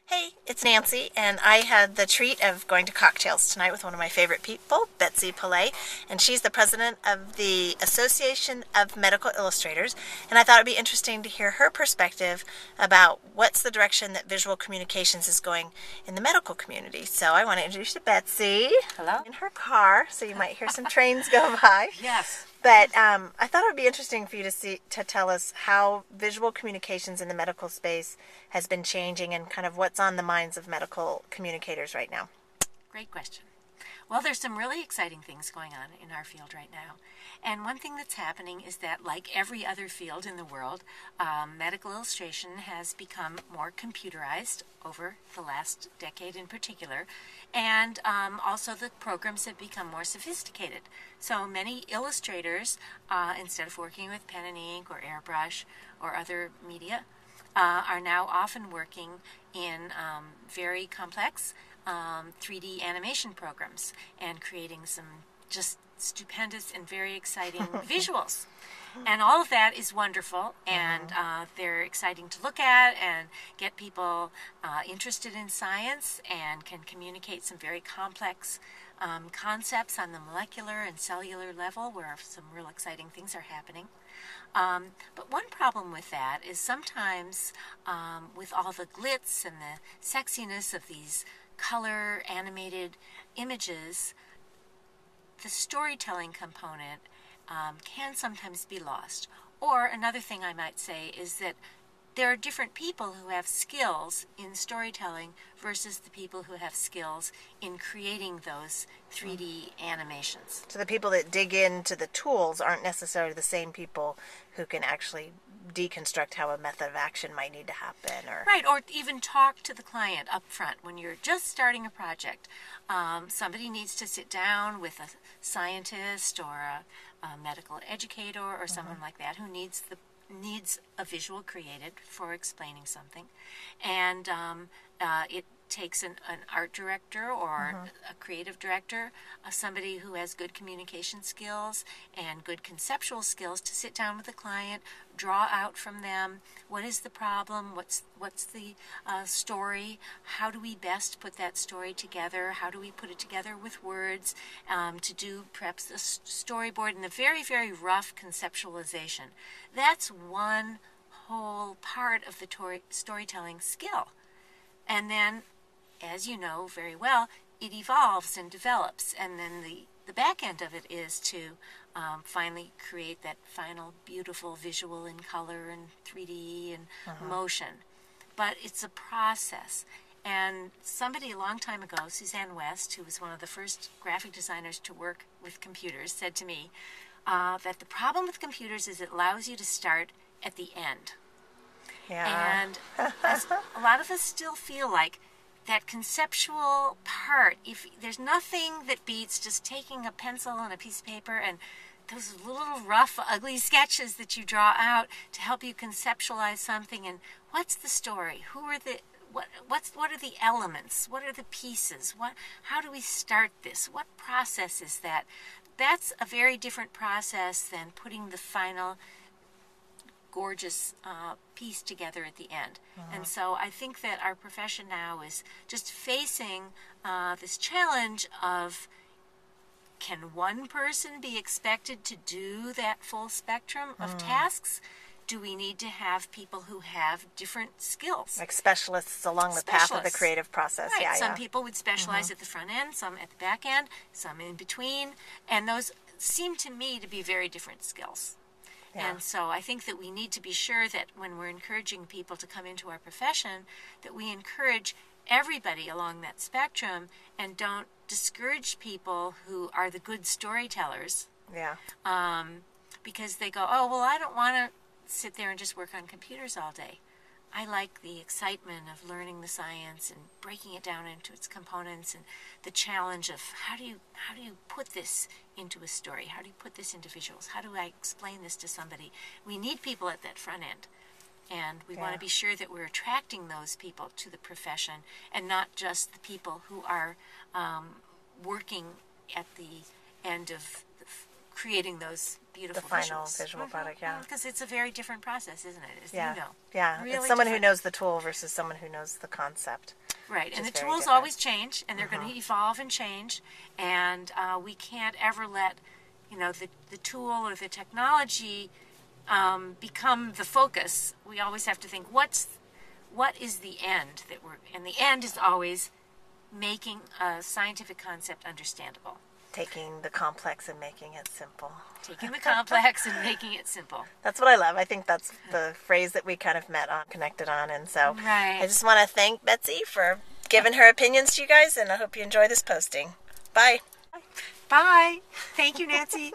Hey, it's Nancy, and I had the treat of going to cocktails tonight with one of my favorite people, Betsy Pillay, and she's the president of the Association of Medical Illustrators. And I thought it'd be interesting to hear her perspective about what's the direction that visual communications is going in the medical community. So I want to introduce you to Betsy. Hello. In her car, so you might hear some trains go by. Yes. But I thought it would be interesting for you to tell us how visual communications in the medical space has been changing and kind of what's on the minds of medical communicators right now. Great question. Well, there's some really exciting things going on in our field right now. And one thing that's happening is that, like every other field in the world, medical illustration has become more computerized over the last decade in particular. And also the programs have become more sophisticated. So many illustrators, instead of working with pen and ink or airbrush or other media, are now often working in very complex 3D animation programs and creating some just stupendous and very exciting visuals. And all of that is wonderful, and they're exciting to look at and get people interested in science and can communicate some very complex concepts on the molecular and cellular level where some real exciting things are happening. But one problem with that is sometimes with all the glitz and the sexiness of these color animated images, the storytelling component can sometimes be lost. Or another thing I might say is that there are different people who have skills in storytelling versus the people who have skills in creating those 3D animations. So the people that dig into the tools aren't necessarily the same people who can actually deconstruct how a method of action might need to happen. Right, or even talk to the client up front. When you're just starting a project, somebody needs to sit down with a scientist or a medical educator or someone like that who needs a visual created for explaining something. And it takes an art director or a creative director, somebody who has good communication skills and good conceptual skills to sit down with the client, draw out from them what is the problem, what's the story, how do we best put that story together, how do we put it together with words, to do perhaps a storyboard and the very, very rough conceptualization. That's one whole part of the storytelling skill. And then, as you know very well, it evolves and develops, and then the back end of it is to finally create that final beautiful visual in color and 3D and motion. But it's a process. And somebody a long time ago, Suzanne West, who was one of the first graphic designers to work with computers, said to me that the problem with computers is it allows you to start at the end. Yeah. And a lot of us still feel like that conceptual part, if there's nothing that beats just taking a pencil and a piece of paper and those little rough, ugly sketches that you draw out to help you conceptualize something. And what's the story? Who are the what are the elements? What are the pieces? How do we start this? What process is that? That's a very different process than putting the final gorgeous piece together at the end. And so I think that our profession now is just facing this challenge of, can one person be expected to do that full spectrum of tasks? Do we need to have people who have different skills? Like specialists along the path of the creative process. Right. Yeah, Some people would specialize at the front end, some at the back end, some in between, and those seem to me to be very different skills. Yeah. And so I think that we need to be sure that when we're encouraging people to come into our profession, that we encourage everybody along that spectrum and don't discourage people who are the good storytellers. Yeah. Because they go, oh, well, I don't want to sit there and just work on computers all day. I like the excitement of learning the science and breaking it down into its components and the challenge of how do you put this into a story? How do you put this into visuals? How do I explain this to somebody? We need people at that front end. And we want to be sure that we're attracting those people to the profession and not just the people who are working at the end of the creating those The beautiful final visuals. visual product, yeah. Because it's a very different process, isn't it? As Yeah. you know. Yeah. Really It's someone who different. knows the tool versus someone who knows the concept. Right, and the is very tools different. always change, and they're going to evolve and change, and we can't ever let, the tool or the technology become the focus. We always have to think, what is the end that and the end is always making a scientific concept understandable. Taking the complex and making it simple. Taking the complex and making it simple. That's what I love. I think that's the phrase that we kind of met on, connected on. And so Right. I just want to thank Betsy for giving her opinions to you guys, and I hope you enjoy this posting. Bye. Bye. Thank you, Nancy.